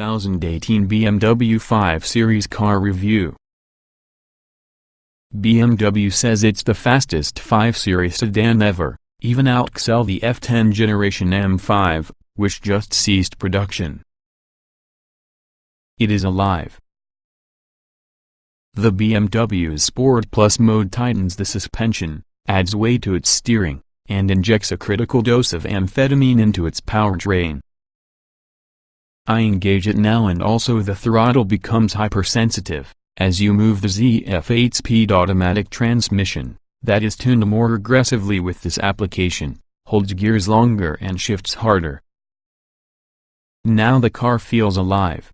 2018 BMW 5 Series car review. BMW says it's the fastest 5 Series sedan ever, even outselling the F10 generation M5, which just ceased production. It is alive. The BMW's Sport Plus mode tightens the suspension, adds weight to its steering, and injects a critical dose of amphetamine into its powertrain. I engage it now and also the throttle becomes hypersensitive, as you move the ZF 8-speed automatic transmission, that is tuned more aggressively with this application, holds gears longer and shifts harder. Now the car feels alive.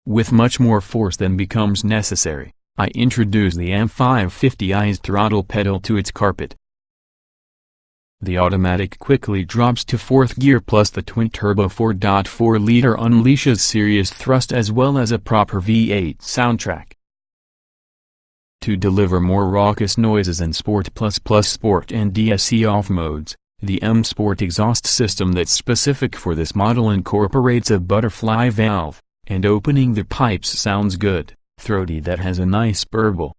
With much more force than becomes necessary, I introduce the M550i's throttle pedal to its carpet. The automatic quickly drops to 4th gear, plus the twin-turbo 4.4-liter unleashes serious thrust as well as a proper V8 soundtrack. To deliver more raucous noises and Sport Plus Sport and DSE off modes, the M Sport exhaust system that's specific for this model incorporates a butterfly valve, and opening the pipes sounds good, throaty, that has a nice burble.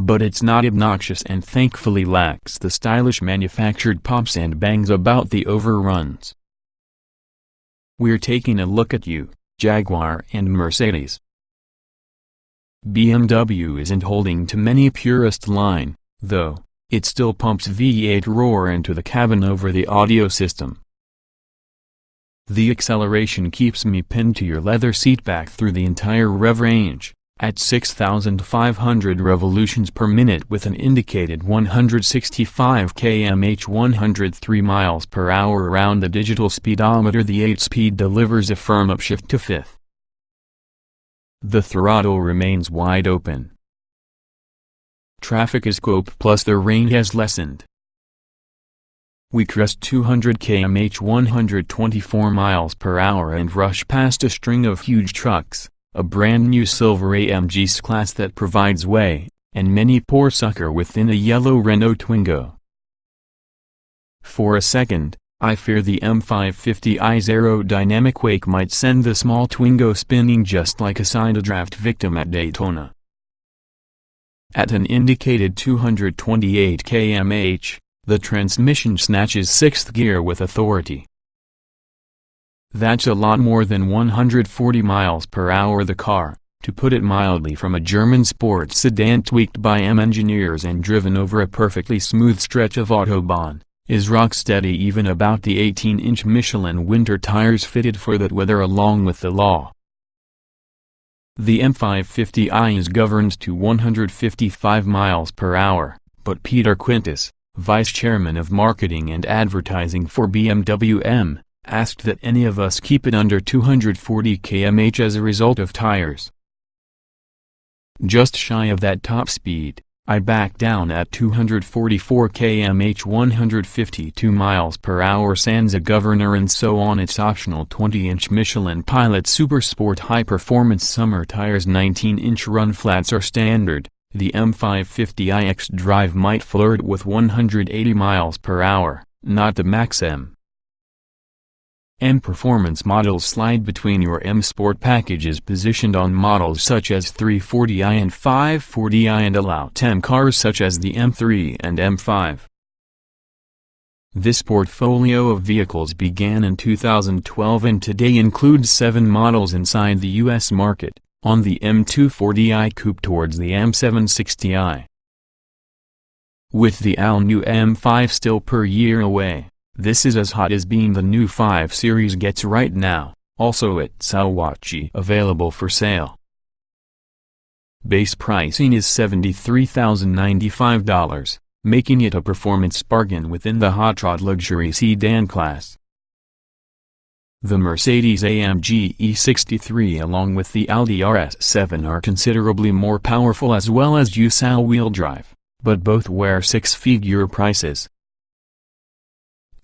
But it's not obnoxious and thankfully lacks the stylish manufactured pops and bangs about the overruns. We're taking a look at you, Jaguar and Mercedes. BMW isn't holding to many purist line, though. It still pumps V8 roar into the cabin over the audio system. The acceleration keeps me pinned to your leather seatback through the entire rev range, at 6,500 revolutions per minute with an indicated 165 km/h 103 miles per hour around the digital speedometer. The 8-speed delivers a firm upshift to 5th. The throttle remains wide open. Traffic is scope plus the range has lessened. We crest 200 km/h 124 miles per hour and rush past a string of huge trucks, a brand new silver AMG S-Class that provides way, and many poor sucker within a yellow Renault Twingo. For a second, I fear the M550i's aerodynamic wake might send the small Twingo spinning just like a side-draft victim at Daytona. At an indicated 228 km/h, the transmission snatches 6th gear with authority. That's a lot more than 140 miles per hour. The car, to put it mildly, from a German sports sedan tweaked by M engineers and driven over a perfectly smooth stretch of Autobahn, is rock steady even about the 18-inch Michelin winter tires fitted for that weather along with the law. The M550i is governed to 155 miles per hour, but Peter Quintus, vice chairman of marketing and advertising for BMW M, asked that any of us keep it under 240 km/h as a result of tires. Just shy of that top speed, I back down at 244 km/h 152 miles per hour sans a governor, and so on. Its optional 20-inch Michelin Pilot Super Sport high-performance summer tires, 19-inch run flats are standard. The M550i X-Drive might flirt with 180 miles per hour, not the Max M. M Performance models slide between your M Sport packages positioned on models such as 340i and 540i and allow M cars such as the M3 and M5. This portfolio of vehicles began in 2012 and today includes 7 models inside the US market, on the M240i coupe towards the M760i. With the all-new M5 still per year away, this is as hot as being the new 5 Series gets right now, also at Sawachi available for sale. Base pricing is $73,095, making it a performance bargain within the hot rod luxury sedan class. The Mercedes-AMG E63 along with the Audi RS7 are considerably more powerful as well as use all-wheel drive, but both wear 6-figure prices.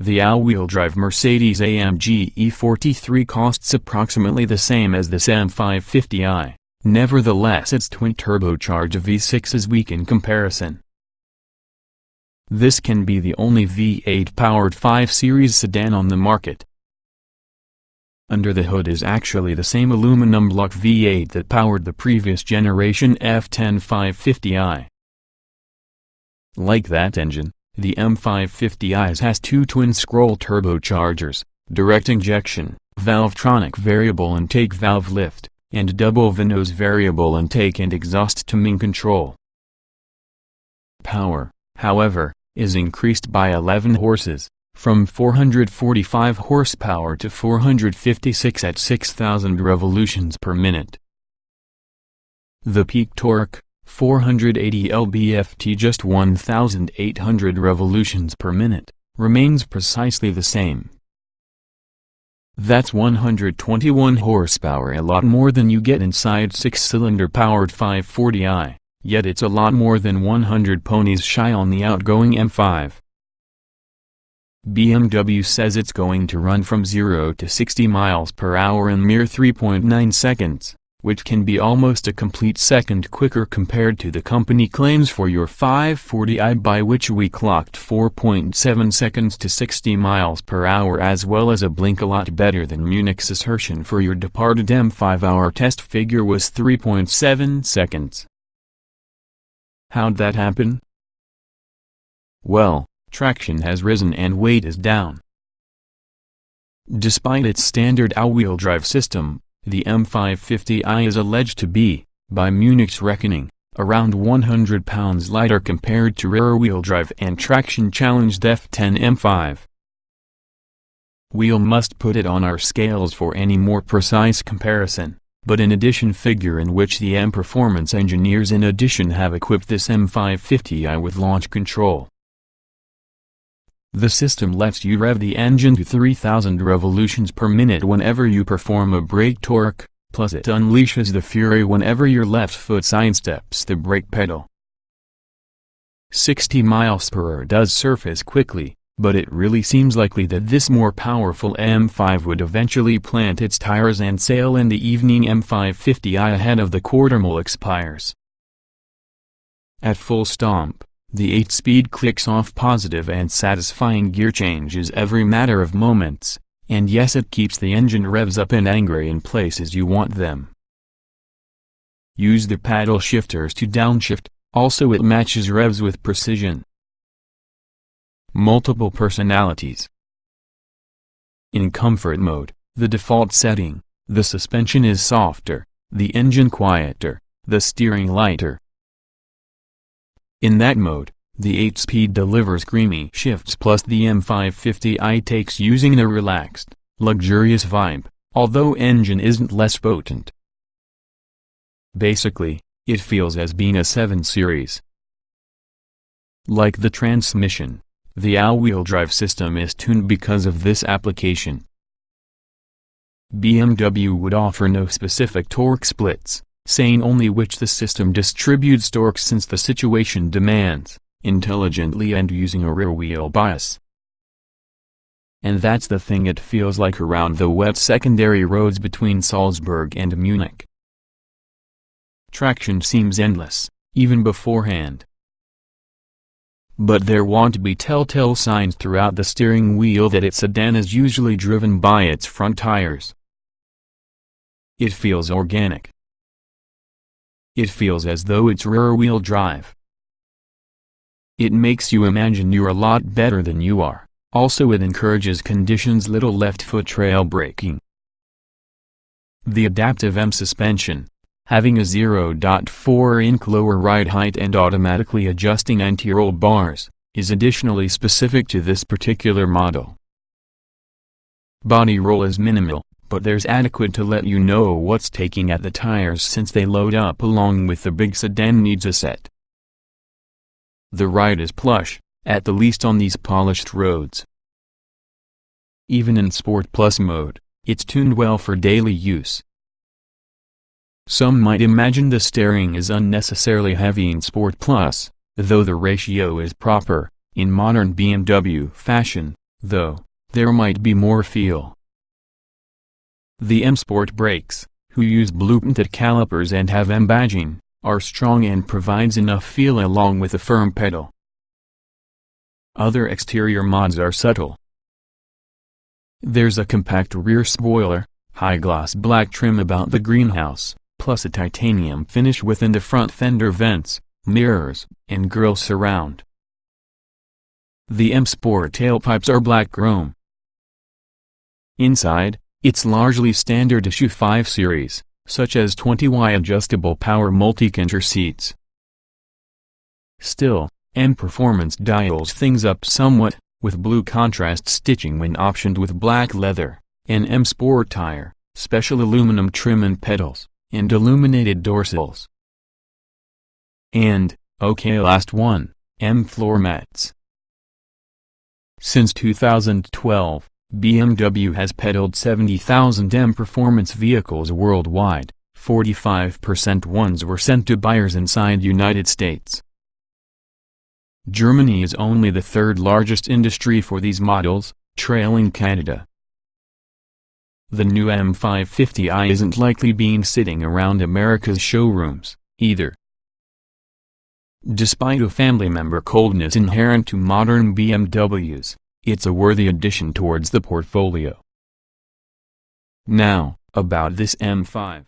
The all-wheel drive Mercedes-AMG E43 costs approximately the same as this M550i, nevertheless its twin-turbocharged V6 is weak in comparison. This can be the only V8-powered 5 Series sedan on the market. Under the hood is actually the same aluminum block V8 that powered the previous generation M550i. Like that engine, the M550i has two twin-scroll turbochargers, direct injection, Valvetronic variable intake valve lift, and double VIN variable intake and exhaust timing control. Power, however, is increased by 11 horses, from 445 horsepower to 456 at 6,000 revolutions per minute. The peak torque, 480 lb-ft, just 1,800 revolutions per minute, remains precisely the same. That's 121 horsepower, a lot more than you get inside 6-cylinder powered 540i, yet it's a lot more than 100 ponies shy on the outgoing M5. BMW says it's going to run from 0 to 60 miles per hour in mere 3.9 seconds, which can be almost a complete second quicker compared to the company claims for your 540i, by which we clocked 4.7 seconds to 60 miles per hour, as well as a blink a lot better than Munich's assertion for your departed M5. Our test figure was 3.7 seconds. How'd that happen? Well, traction has risen and weight is down. Despite its standard all-wheel drive system, the M550i is alleged to be, by Munich's reckoning, around 100 pounds lighter compared to rear-wheel drive and traction-challenged F10 M5. We'll must put it on our scales for any more precise comparison, but in addition figure in which the M Performance engineers in addition have equipped this M550i with launch control. The system lets you rev the engine to 3,000 revolutions per minute whenever you perform a brake torque, plus it unleashes the fury whenever your left foot sidesteps the brake pedal. 60 miles per hour does surface quickly, but it really seems likely that this more powerful M5 would eventually plant its tires and sail in the evening. M550i ahead of the quarter-mile expires. At full stomp, the 8-speed clicks off positive and satisfying gear changes every matter of moments, and yes, it keeps the engine revs up and angry in places you want them. Use the paddle shifters to downshift, also it matches revs with precision. Multiple personalities. In comfort mode, the default setting, the suspension is softer, the engine quieter, the steering lighter. In that mode, the 8-speed delivers creamy shifts, plus the M550i takes using a relaxed, luxurious vibe, although engine isn't less potent. Basically, it feels as being a 7 Series. Like the transmission, the all-wheel drive system is tuned because of this application. BMW would offer no specific torque splits, saying only which the system distributes torque since the situation demands, intelligently and using a rear-wheel bias. And that's the thing it feels like around the wet secondary roads between Salzburg and Munich. Traction seems endless, even beforehand. But there won't be telltale signs throughout the steering wheel that its sedan is usually driven by its front tires. It feels organic. It feels as though it's rear-wheel drive. It makes you imagine you're a lot better than you are. Also it encourages conditions little left-foot trail braking. The adaptive M suspension, having a 0.4-inch lower ride height and automatically adjusting anti-roll bars, is additionally specific to this particular model. Body roll is minimal, but there's adequate to let you know what's taking at the tires since they load up along with the big sedan needs a set. The ride is plush, at the least on these polished roads. Even in Sport Plus mode, it's tuned well for daily use. Some might imagine the steering is unnecessarily heavy in Sport Plus, though the ratio is proper. In modern BMW fashion, though, there might be more feel. The M Sport brakes, who use blueprinted calipers and have M badging, are strong and provides enough feel along with a firm pedal. Other exterior mods are subtle. There's a compact rear spoiler, high-gloss black trim about the greenhouse, plus a titanium finish within the front fender vents, mirrors, and grille surround. The M Sport tailpipes are black chrome. Inside, it's largely standard issue 5 Series, such as 20Y adjustable power multi-center seats. Still, M Performance dials things up somewhat, with blue contrast stitching when optioned with black leather, an M Sport tire, special aluminum trim and pedals, and illuminated dorsals. And, okay, last one, M floor mats. Since 2012, BMW has peddled 70,000 M Performance vehicles worldwide. 45% ones were sent to buyers inside United States. Germany is only the third largest industry for these models, trailing Canada. The new M550i isn't likely being sitting around America's showrooms, either. Despite a family member coldness inherent to modern BMWs, it's a worthy addition towards the portfolio. Now, about this M5.